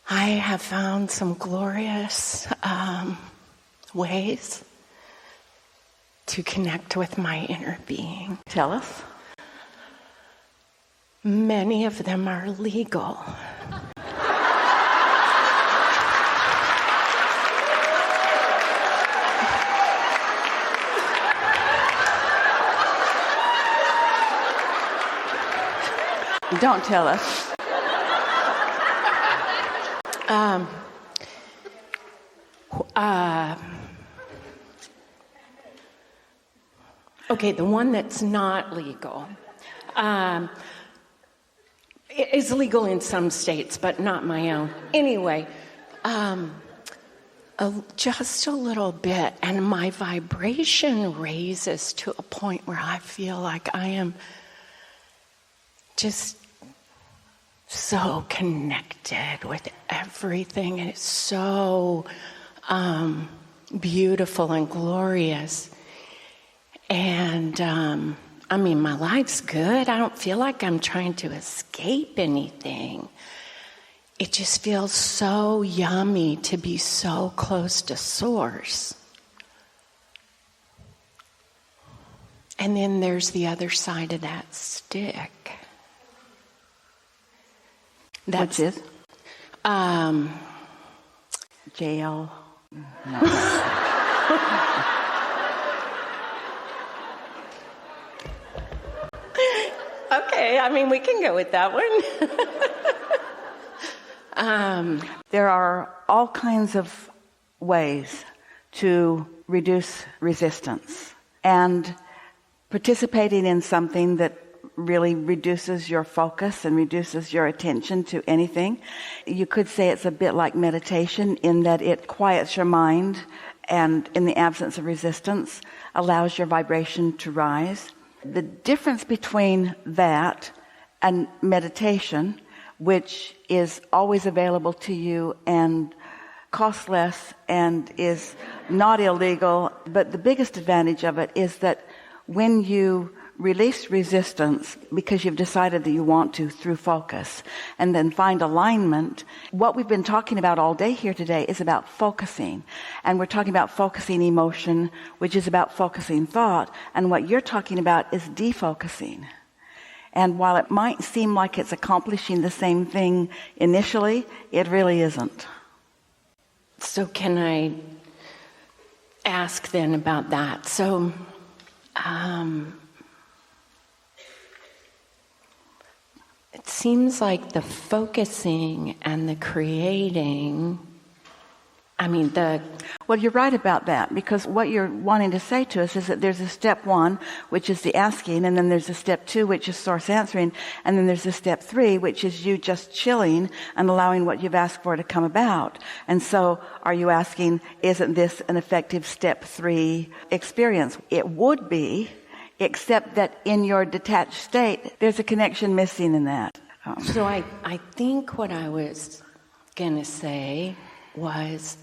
I have found some glorious ways to connect with my inner being. Tell us. Many of them are legal. Don't tell us. Okay, the one that's not legal is legal in some states, but not my own. Anyway, just a little bit, and my vibration raises to a point where I feel like I am just so connected with everything, and it's so beautiful and glorious. And my life's good. I don't feel like I'm trying to escape anything. It just feels so yummy to be so close to Source. And then there's the other side of that stick. Which is? Jail. No. Okay, we can go with that one. There are all kinds of ways to reduce resistance. And participating in something that really reduces your focus and reduces your attention to anything. You could say it's a bit like meditation in that it quiets your mind and, in the absence of resistance, allows your vibration to rise. The difference between that and meditation, which is always available to you and costs less and is not illegal, but the biggest advantage of it is that when you release resistance because you've decided that you want to through focus and then find alignment. What we've been talking about all day here today is about focusing, and we're talking about focusing emotion, which is about focusing thought, and what you're talking about is defocusing. And while it might seem like it's accomplishing the same thing initially, it really isn't. So can I ask then about that? So it seems like the focusing and the creating, Well, you're right about that, because what you're wanting to say to us is that there's a step 1, which is the asking, and then there's a step 2, which is Source answering, and then there's a step 3, which is you just chilling and allowing what you've asked for to come about. And so are you asking, isn't this an effective step 3 experience? It would be, except that in your detached state, there's a connection missing in that. So I think what I was going to say was,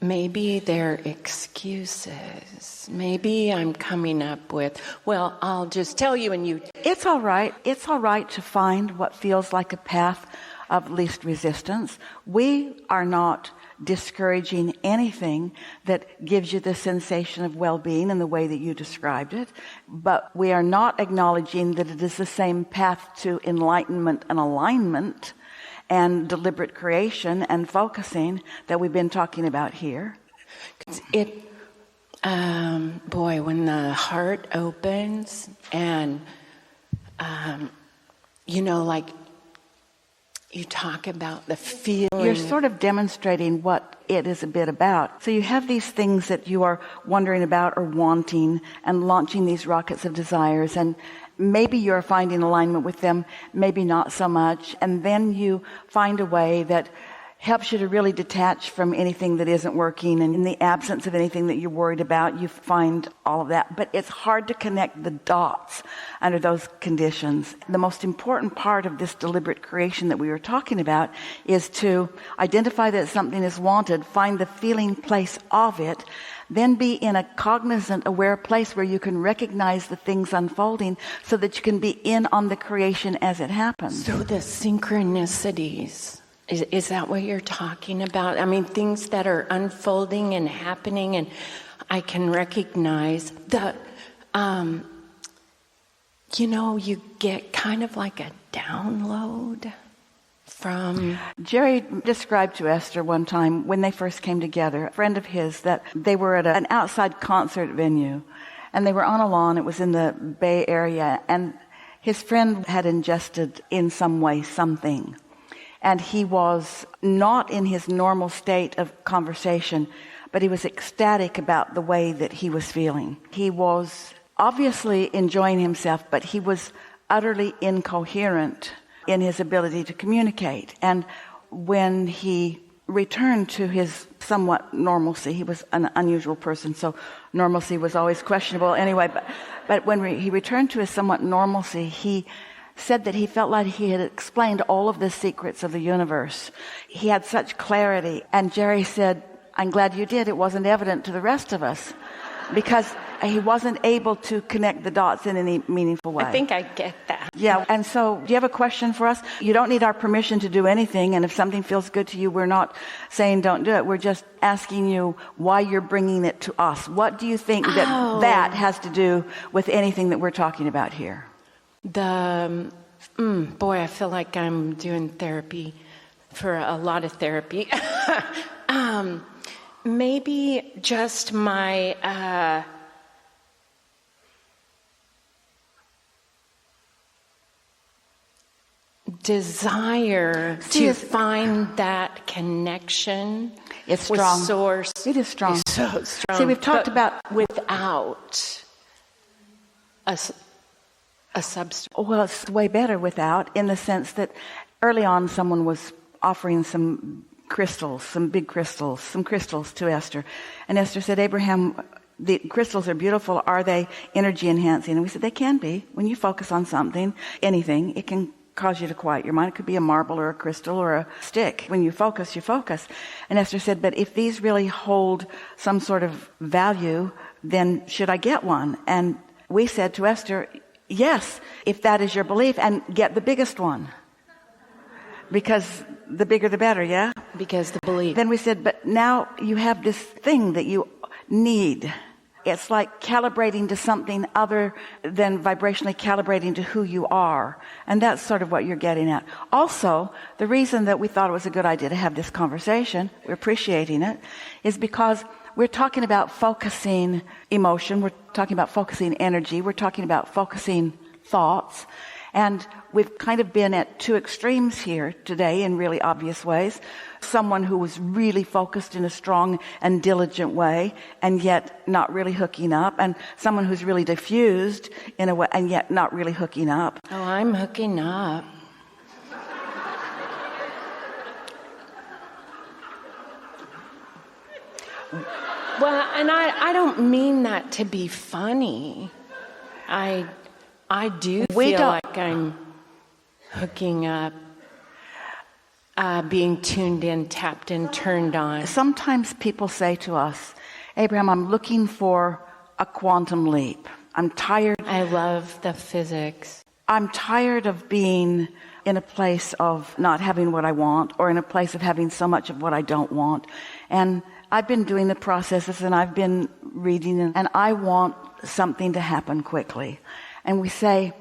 maybe they're excuses. Maybe I'm coming up with, well, I'll just tell you and you... It's all right. It's all right to find what feels like a path of least resistance. We are not discouraging anything that gives you the sensation of well-being in the way that you described it, but we are not acknowledging that it is the same path to enlightenment and alignment and deliberate creation and focusing that we've been talking about here. When the heart opens and like you talk about the feeling. You're sort of demonstrating what it is a bit about. So you have these things that you are wondering about or wanting and launching these rockets of desires, and maybe you're finding alignment with them, maybe not so much. And then you find a way that helps you to really detach from anything that isn't working, and in the absence of anything that you're worried about, you find all of that. But it's hard to connect the dots under those conditions. The most important part of this deliberate creation that we were talking about is to identify that something is wanted, find the feeling place of it, then be in a cognizant, aware place where you can recognize the things unfolding so that you can be in on the creation as it happens. So the synchronicities, is that what you're talking about? I mean, things that are unfolding and happening, and I can recognize the, you get kind of like a download from... Jerry described to Esther one time when they first came together, a friend of his, that they were at an outside concert venue, and they were on a lawn. It was in the Bay Area, and his friend had ingested in some way something. And he was not in his normal state of conversation, but he was ecstatic about the way that he was feeling. He was obviously enjoying himself, but he was utterly incoherent in his ability to communicate. And when he returned to his somewhat normalcy, he was an unusual person, so normalcy was always questionable anyway, but when he returned to his somewhat normalcy, he said that he felt like he had explained all of the secrets of the universe. He had such clarity. And Jerry said, "I'm glad you did. It wasn't evident to the rest of us," because he wasn't able to connect the dots in any meaningful way. I think I get that. Yeah. And so, do you have a question for us? You don't need our permission to do anything. And if something feels good to you, we're not saying don't do it. We're just asking you why you're bringing it to us. What do you think that has to do with anything that we're talking about here? Boy, I feel like I'm doing therapy for a lot of therapy. Maybe just my desire to find that connection. It's strong. With source. It is strong. It's so strong. See, we've talked about without a substance. Well, it's way better without, in the sense that early on someone was offering some crystals, some big crystals, some crystals to Esther. And Esther said, "Abraham, the crystals are beautiful. Are they energy enhancing?" And we said, they can be. When you focus on something, anything, it can cause you to quiet your mind. It could be a marble or a crystal or a stick. When you focus, you focus. And Esther said, "But if these really hold some sort of value, then should I get one?" And we said to Esther, yes, if that is your belief, and get the biggest one. Because the bigger the better, yeah? Because the belief. Then we said, but now you have this thing that you need. It's like calibrating to something other than vibrationally calibrating to who you are. And that's sort of what you're getting at. Also, the reason that we thought it was a good idea to have this conversation, we're appreciating it, is because we're talking about focusing emotion. We're talking about focusing energy. We're talking about focusing thoughts. And we've kind of been at two extremes here today in really obvious ways. Someone who was really focused in a strong and diligent way and yet not really hooking up. And someone who's really diffused in a way and yet not really hooking up. Oh, I'm hooking up. Well, and I don't mean that to be funny. I do feel like I'm hooking up, being tuned in, tapped in, turned on. Sometimes people say to us, "Abraham, I'm looking for a quantum leap. I'm tired." I love the physics. "I'm tired of being in a place of not having what I want, or in a place of having so much of what I don't want. And I've been doing the processes, and I've been reading, and I want something to happen quickly." And we say,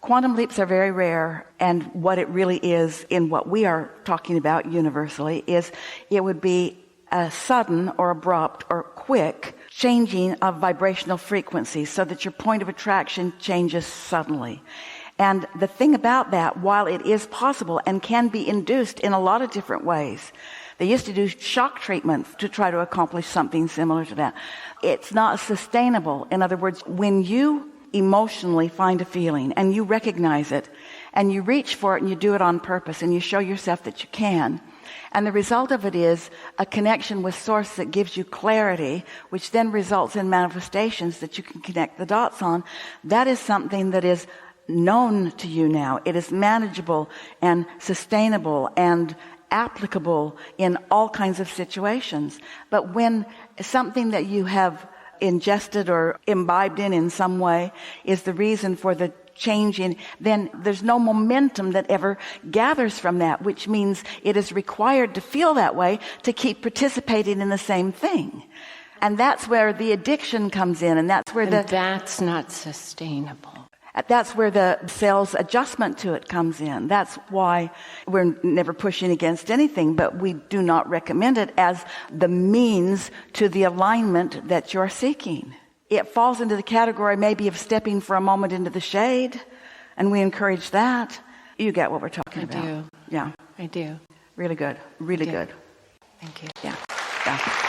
quantum leaps are very rare, and what it really is in what we are talking about universally is it would be a sudden or abrupt or quick changing of vibrational frequencies so that your point of attraction changes suddenly. And the thing about that, while it is possible and can be induced in a lot of different ways, they used to do shock treatment to try to accomplish something similar to that. It's not sustainable. In other words, when you emotionally find a feeling and you recognize it and you reach for it and you do it on purpose and you show yourself that you can, And the result of it is a connection with Source that gives you clarity, which then results in manifestations that you can connect the dots on. That is something that is known to you now. It is manageable and sustainable and applicable in all kinds of situations. But when something that you have ingested or imbibed in some way is the reason for the change in, then there's no momentum that ever gathers from that, which means it is required to feel that way to keep participating in the same thing. And that's where the addiction comes in, and that's where that's not sustainable. That's where the cell's adjustment to it comes in. That's why we're never pushing against anything, but we do not recommend it as the means to the alignment that you're seeking. It falls into the category maybe of stepping for a moment into the shade, and we encourage that. You get what we're talking about. I do. Yeah. I do. Really good. Really good. Thank you. Yeah. Yeah.